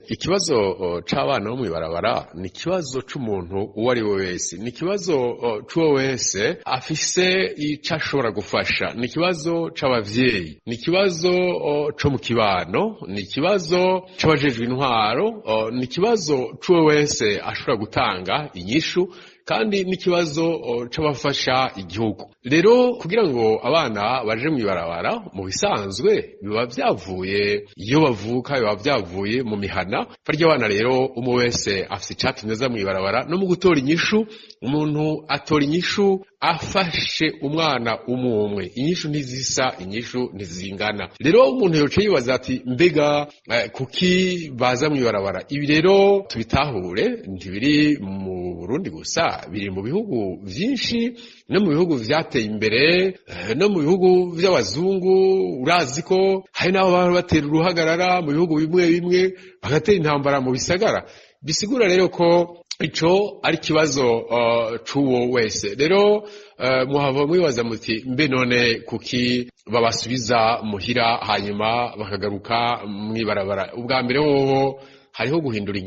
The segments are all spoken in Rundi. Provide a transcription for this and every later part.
Ikibazo c'abana bo mw'ibarabara ni ikibazo c'umuntu uwo ari we wese, ni ikibazo c'uwo wese afise ico ashobora gufasha, ni ikibazo c'abavyeyi, ni ikibazo co mu kibano, ni ikibazo c'abajejwe intwaro, ni ikibazo c'uwo wese ashobora gutanga inyishu, kandi n'ikibazo c'abafasha igihugu. Rero kugira ngo abana baje mw'ibarabara mu bisanzwe biba vyavuye iyo bavuka, biba vyavuye mu mihana. Farya abana rero umwe wese afise icatumye aza mw'ibarabara, no mu gutora inyishu umuntu atora inyishu afashe umwana umwe. Inyishu ntizisa, inyishu ntizingana. Rero umuntu yoce yibaza ati mbega kuki baza mw'ibarabara? Ibi rero tubitahure, ntibiri mu Burundi gusa, biri mu bihugu vyinshi, no mu bihugu vyateye imbere, no mu bihugu vy'abazungu. Urazi ko hari n'abo baba batera uruhagarara mu bihugu bimwe bimwe, bagatera intambara mu bisagara. Bisigura rero ko ico ari kibazo c'uwo wese. Rero muhava mwibaza muti mbe none kuki babasubiza muhira hanyuma bakagaruka mw'ibarabara? Ubwa mbere hoho hariho guhindura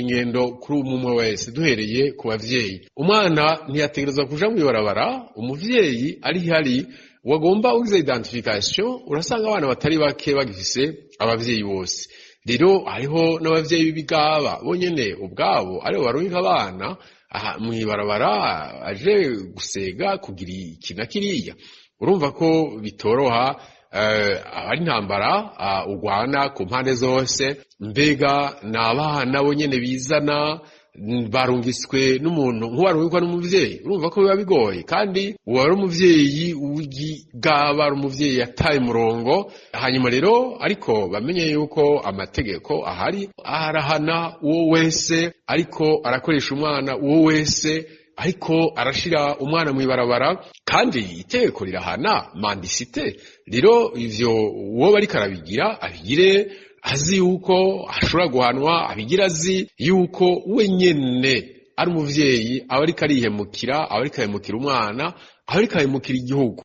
ingendo kuri umwe wese, duhereye ku bavyeyi. Umwana ntiyategerezwa kuja mw'ibarabara, umuvyeyi ari hari wagomba ugize identification. Urasanga abana batari bake bagifise abavyeyi bose. Rero hariho n'abavyeyi b'ibigaba bonyene ubwabo aribo baronka abana mw'ibarabara aje gusega kugira iki na kiriya. Urumva ko bitoroha. Abari intambara ugwana ku mpande zose, mbega n'abana bonyene bizana barungiswe n'umuntu nk'uwarungikwa n'umuvyeyi. Urumva ko biba bigoye, kandi uwari umuvyeyi w'igaba ari umuvyeyi yataye umurongo. Hanyuma rero ariko bamenye yuko amategeko ahari arahana uwo wese ariko arakoresha umwana, uwo wese ariko arashira umwana mw'ibarabara, kandi itegeko rirahana mandisite. Rero ivyo uwo bariko arabigira abigire azi yuko ashobora guhanwa, abigira azi yuko we nyene ari umuvyeyi aba ariko arihemukira, aba ariko ahemukira umwana, aba ariko ahemukira igihugu.